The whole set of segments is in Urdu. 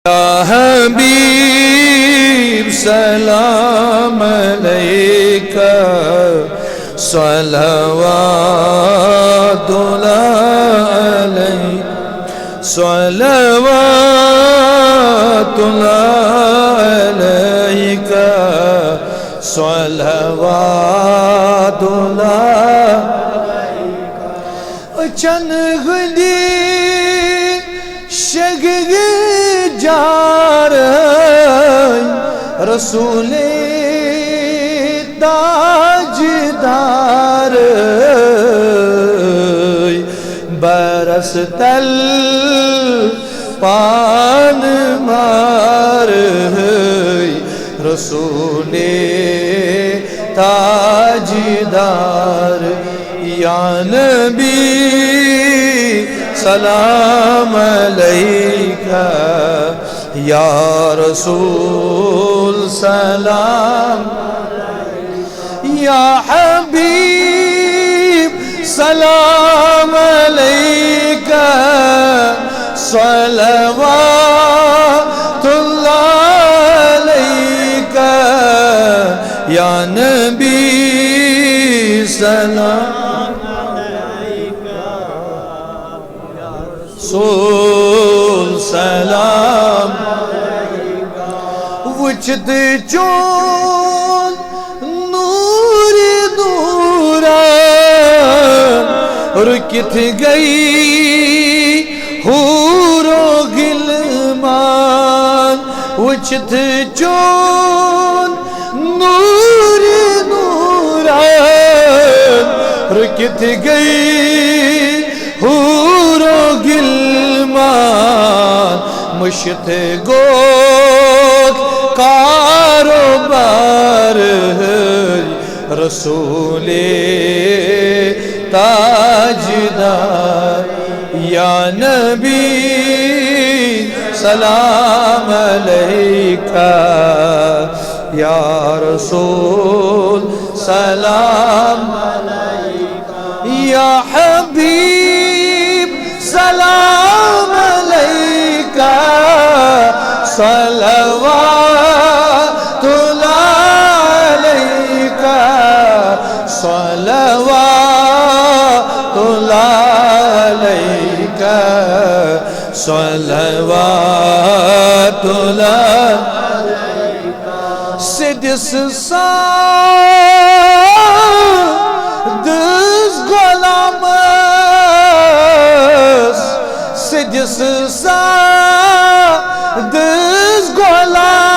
یا حبیب سلام علیکہ صلوات اللہ علیہ صلوات اللہ علیکہ صلوات اللہ چن غلی شگگ جار رسول تاجدار برس تل پان مار رسول تاجدار یا نبی سلام علیکہ یا رسول سلام یا حبیب سلام علیکہ صلوات اللہ علیکہ یا نبی سلام رسول سلام وچھت چون نور نوران رکت گئی حور و غلمان وچھت چون نور نوران رکت گئی حور و غلمان مشت گوت کاروبار رسول تاجدار یا نبی سلام علیکہ یا رسول سلام علیکہ یا حبیب سلام علیکہ صلوات اللہ علیکہ صلوات اللہ علیکہ صلوات اللہ سدس سادس غلامس سدس سادس غلامس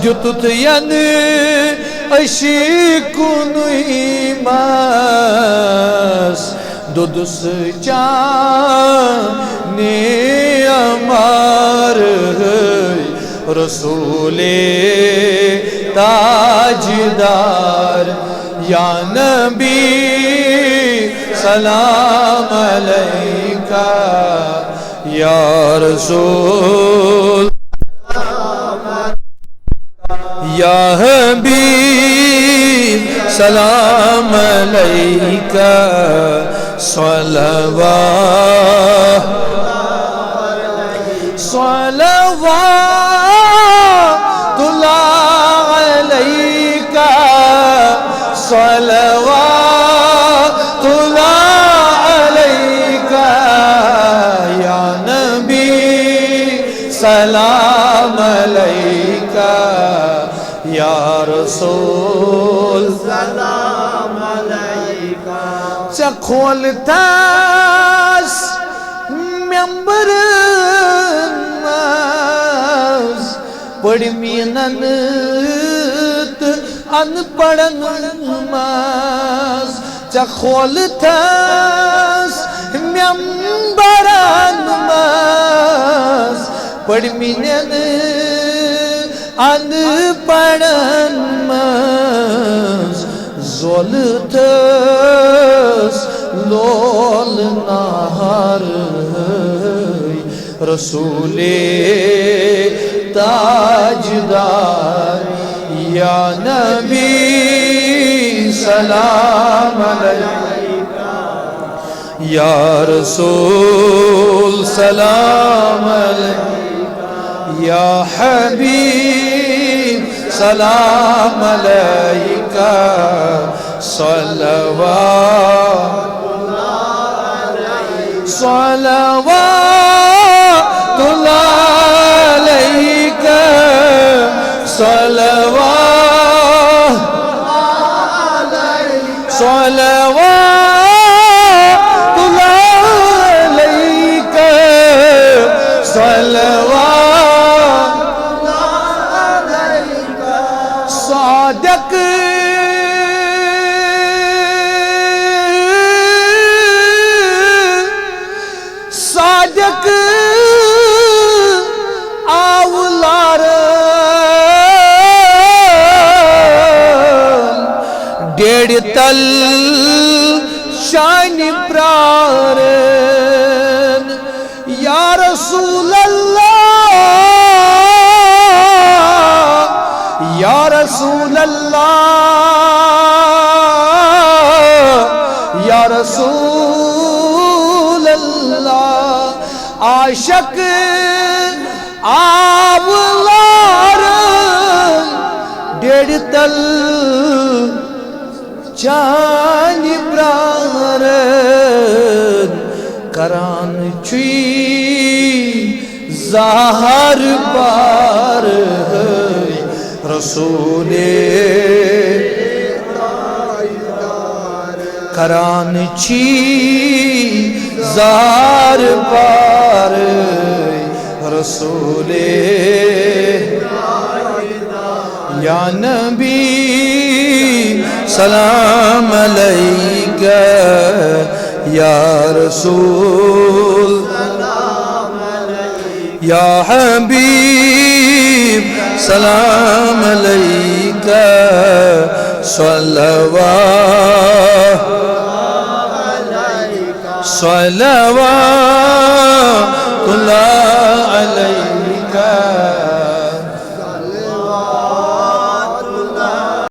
دیتت ینی اشیکن ایماس دودس جانی امار رسول تاجدار یا نبی سلام علیکہ یا رسول یا حبیب سلام علیکہ صلوات اللہ علیکہ صلوات اللہ علیکہ یا نبی سلام علیکہ یا رسول سلام علیکہ چکھولتاس ممبر پڑھ میننت ان پڑھن نماز چکھولتاس ممبر نماز پڑھ میننت ان پڑھن نماز زولتاس لول نہار رسول تاجدار یا نبی سلام علیکہ یا رسول سلام علیکہ یا حبیب سلام علیکہ صلوات صلوات اللہ علیکہ صلوات صلوات اللہ علیکہ صلوات صادق صادق اولار ڈیڑ تل شان پرارن یا رسول اللہ یا رسول اللہ یا رسول اللہ عاشق آولار ڈیڑ تل چان پرارن کران چی ظاہر بار رسول کران چی ظاہر بار رسول یا نبی سلام علیکہ یا رسول یا حبیب سلام علیکہ صلوات صلوات اللہ